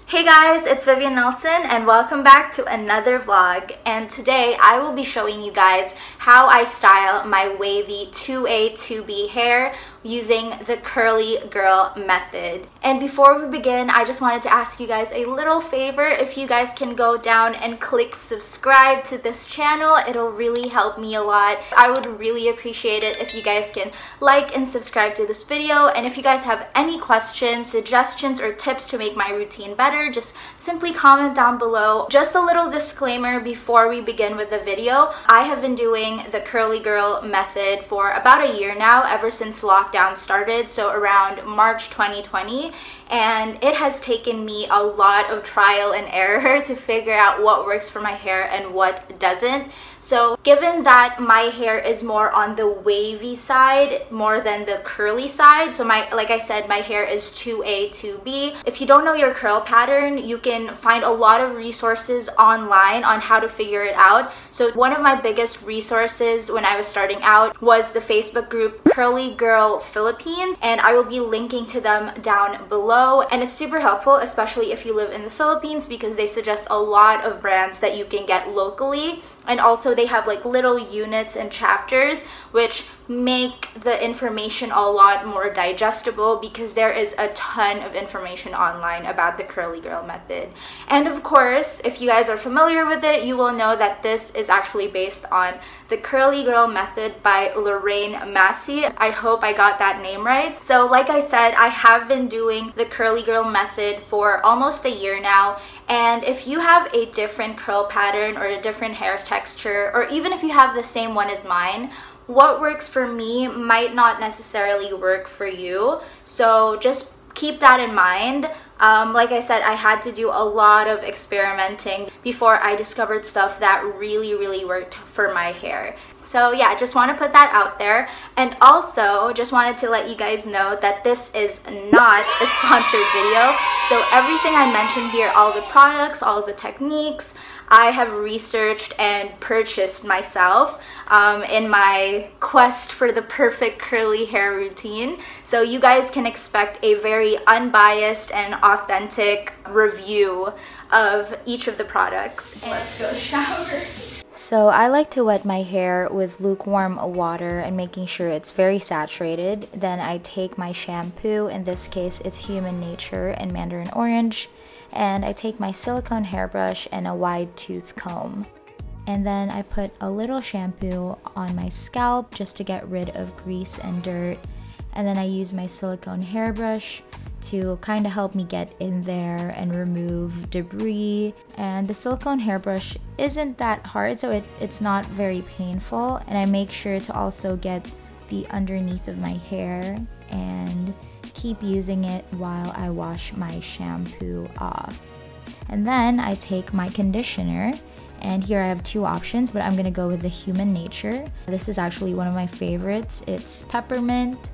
Hey guys, it's Vivian Nelson and welcome back to another vlog, and today I will be showing you guys how I style my wavy 2A 2B hair using the curly girl method. And before we begin, I just wanted to ask you guys a little favor. If you guys can go down and click subscribe to this channel, it'll really help me a lot. I would really appreciate it if you guys can like and subscribe to this video. And if you guys have any questions, suggestions, or tips to make my routine better, just simply comment down below. Just a little disclaimer before we begin with the video. I have been doing the curly girl method for about a year now, ever since lockdown started, so around March 2020, and it has taken me a lot of trial and error to figure out what works for my hair and what doesn't. So given that my hair is more on the wavy side more than the curly side, so like I said, my hair is 2A 2B. If you don't know your curl pattern, you can find a lot of resources online on how to figure it out. So one of my biggest resources when I was starting out was the Facebook group Curly Girl Philippines, and I will be linking to them down below. And it's super helpful, especially if you live in the Philippines, because they suggest a lot of brands that you can get locally. And also they have like little units and chapters which make the information a lot more digestible, because there is a ton of information online about the curly girl method. And of course, if you guys are familiar with it, you will know that this is actually based on the curly girl method by Lorraine Massey. I hope I got that name right. So like I said, I have been doing the curly girl method for almost a year now, and if you have a different curl pattern or a different hair texture, or even if you have the same one as mine, what works for me might not necessarily work for you. So just keep that in mind. Like I said, I had to do a lot of experimenting before I discovered stuff that really worked for my hair. So yeah, just want to put that out there. And also just wanted to let you guys know that this is not a sponsored video. So everything I mentioned here, all the products, all the techniques, I have researched and purchased myself in my quest for the perfect curly hair routine. So you guys can expect a very unbiased and authentic review of each of the products. And let's go shower. So I like to wet my hair with lukewarm water and making sure it's very saturated. Then I take my shampoo, in this case it's Human Nature and Mandarin Orange, and I take my silicone hairbrush and a wide tooth comb. And then I put a little shampoo on my scalp just to get rid of grease and dirt. And then I use my silicone hairbrush to kind of help me get in there and remove debris. And the silicone hairbrush isn't that hard, so it's not very painful. And I make sure to also get the underneath of my hair and keep using it while I wash my shampoo off. And then I take my conditioner, and here I have two options, but I'm gonna go with the Human Nature. This is actually one of my favorites. It's Peppermint.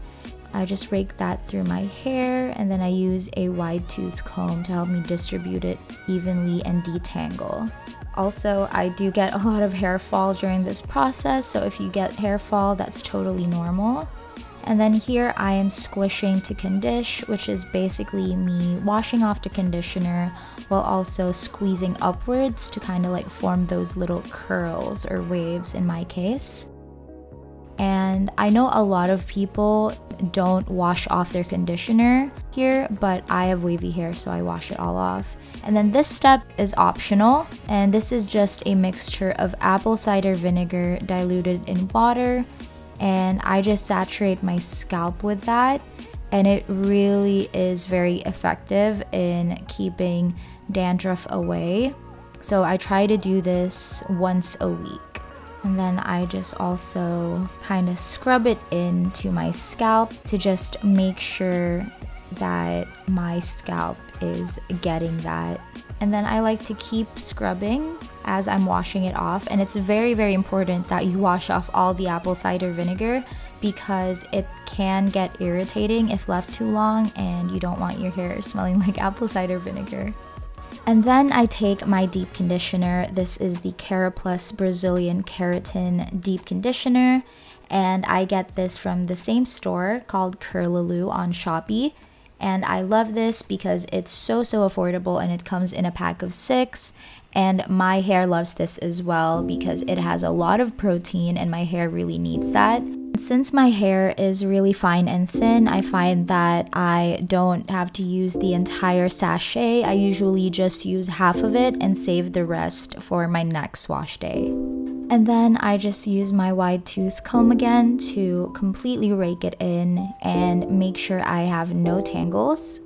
I just rake that through my hair, and then I use a wide tooth comb to help me distribute it evenly and detangle. Also, I do get a lot of hair fall during this process, so if you get hair fall, that's totally normal. And then here I am squishing to condish, which is basically me washing off the conditioner while also squeezing upwards to kind of like form those little curls or waves in my case. And I know a lot of people don't wash off their conditioner here, but I have wavy hair, so I wash it all off. And then this step is optional, and this is just a mixture of apple cider vinegar diluted in water, and I just saturate my scalp with that, and it really is very effective in keeping dandruff away. So I try to do this once a week. And then I just also kind of scrub it into my scalp to just make sure that my scalp is getting that. And then I like to keep scrubbing as I'm washing it off. And it's very important that you wash off all the apple cider vinegar, because it can get irritating if left too long, and you don't want your hair smelling like apple cider vinegar. And then I take my deep conditioner. This is the Keraplus Brazilian Keratin Deep Conditioner, and I get this from the same store called Curlaloo on Shopee. and I love this because it's so affordable and it comes in a pack of 6. And my hair loves this as well because it has a lot of protein and my hair really needs that. Since my hair is really fine and thin, I find that I don't have to use the entire sachet. I usually just use half of it and save the rest for my next wash day. And then I just use my wide tooth comb again to completely rake it in and make sure I have no tangles.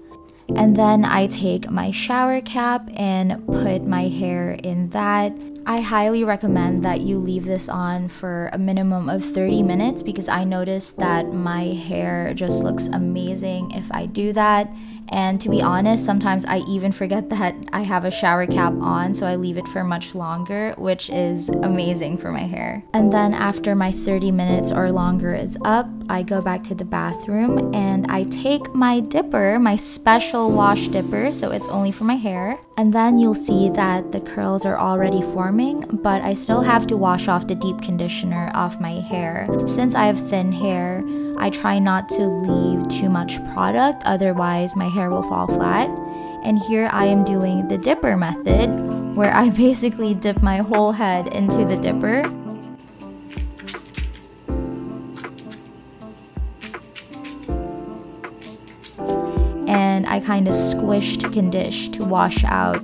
And then I take my shower cap and put my hair in that. I highly recommend that you leave this on for a minimum of 30 minutes because I noticed that my hair just looks amazing if I do that. And to be honest, sometimes I even forget that I have a shower cap on, so I leave it for much longer, which is amazing for my hair. And then after my 30 minutes or longer is up, I go back to the bathroom and I take my dipper, my special wash dipper, so it's only for my hair. And then you'll see that the curls are already forming, but I still have to wash off the deep conditioner off my hair. Since I have thin hair, I try not to leave too much product, otherwise my hair will fall flat. And here I am doing the dipper method, where I basically dip my whole head into the dipper. And I kind of squish to condish to wash out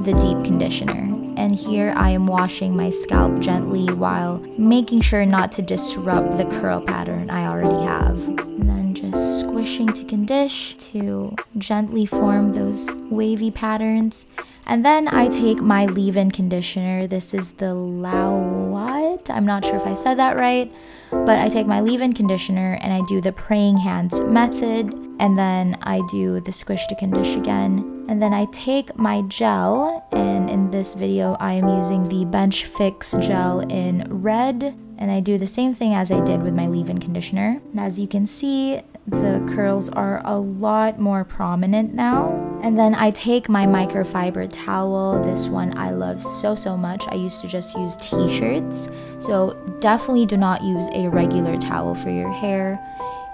the deep conditioner. And here I am washing my scalp gently while making sure not to disrupt the curl pattern I already have. And then just squishing to condish to gently form those wavy patterns. And then I take my leave-in conditioner. This is the Lauat. I'm not sure if I said that right, but I take my leave-in conditioner and I do the praying hands method. And then I do the squish to condish again. And then I take my gel, and in this video I am using the Bench Fix gel in red. And I do the same thing as I did with my leave-in conditioner. And as you can see, the curls are a lot more prominent now. And then I take my microfiber towel. This one I love so much. I used to just use t-shirts. So definitely do not use a regular towel for your hair.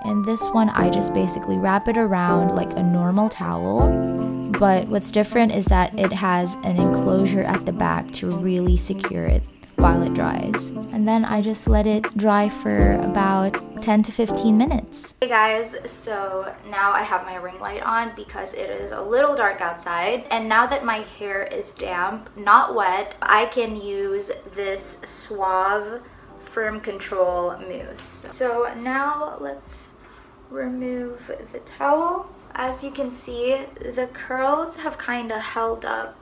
And this one, I just basically wrap it around like a normal towel. But what's different is that it has an enclosure at the back to really secure it while it dries. And then I just let it dry for about 10 to 15 minutes. Hey guys, so now I have my ring light on because it is a little dark outside. And now that my hair is damp, not wet, I can use this Suave Firm Control Mousse. So now let's remove the towel. As you can see, the curls have kind of held up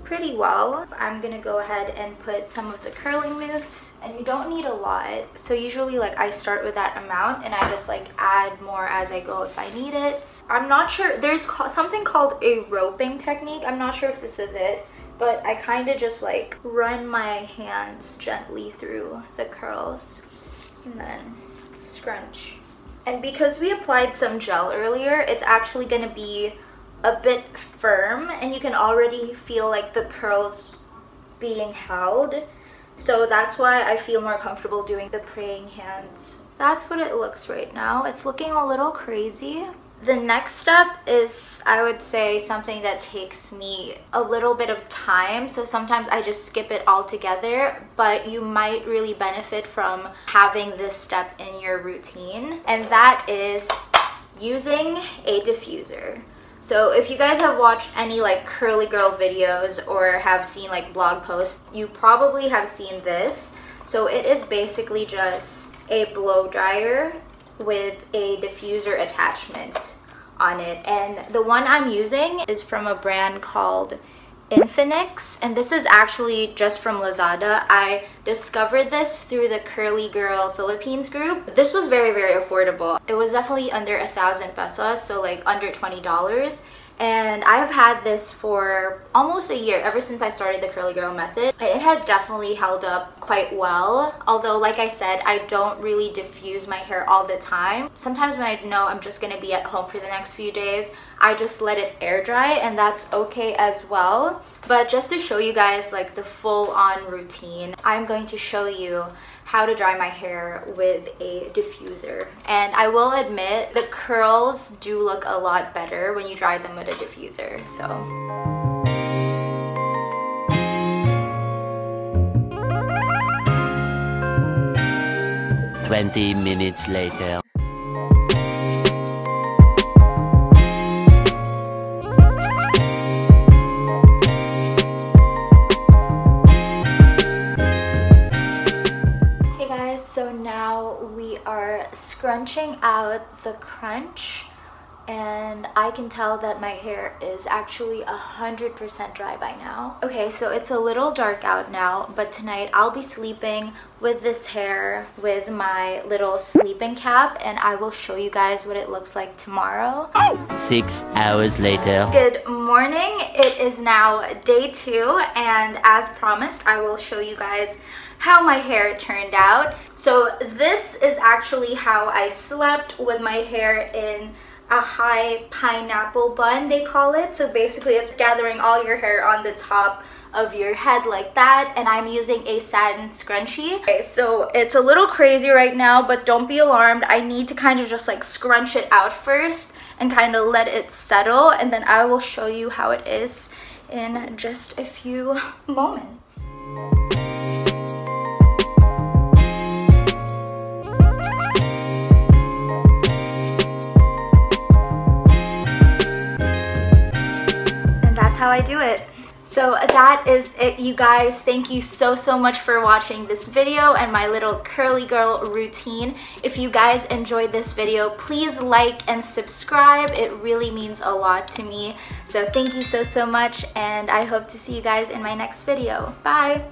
pretty well. I'm gonna go ahead and put some of the curling mousse, and you don't need a lot. So usually like I start with that amount and I just like add more as I go if I need it. I'm not sure, there's something called a roping technique. I'm not sure if this is it, but I kind of just like run my hands gently through the curls and then scrunch. And because we applied some gel earlier, it's actually going to be a bit firm, and you can already feel like the curls being held. So that's why I feel more comfortable doing the praying hands. That's what it looks right now. It's looking a little crazy. The next step is, I would say, something that takes me a little bit of time. So sometimes I just skip it altogether, but you might really benefit from having this step in your routine. And that is using a diffuser. So if you guys have watched any like curly girl videos or have seen like blog posts, you probably have seen this. So it is basically just a blow dryer with a diffuser attachment on it, and the one I'm using is from a brand called Infinix, and this is actually just from Lazada. I discovered this through the Curly Girl Philippines group. This was very affordable. It was definitely under 1,000 pesos, so like under $20. And I've had this for almost a year, ever since I started the Curly Girl method. It has definitely held up quite well, although like I said, I don't really diffuse my hair all the time. Sometimes when I know I'm just gonna be at home for the next few days, I just let it air dry, and that's okay as well. But just to show you guys like the full-on routine, I'm going to show you how to dry my hair with a diffuser. And I will admit, the curls do look a lot better when you dry them with a diffuser. So 20 minutes later. hey guys, so now we are scrunching out the crunch, and I can tell that my hair is actually 100% dry by now. Okay, so it's a little dark out now, but tonight I'll be sleeping with this hair with my little sleeping cap, and I will show you guys what it looks like tomorrow. 6 hours later. Good morning. It is now day 2, and as promised, I will show you guys how my hair turned out. So this is actually how I slept with my hair in a high pineapple bun, they call it. So basically it's gathering all your hair on the top of your head like that, and I'm using a satin scrunchie. Okay, so it's a little crazy right now, but don't be alarmed. I need to kind of just like scrunch it out first and kind of let it settle, and then I will show you how it is in just a few moments. How I do it. So that is it, you guys. Thank you so much for watching this video and my little curly girl routine. If you guys enjoyed this video, please like and subscribe. It really means a lot to me. So thank you so much, and I hope to see you guys in my next video. Bye.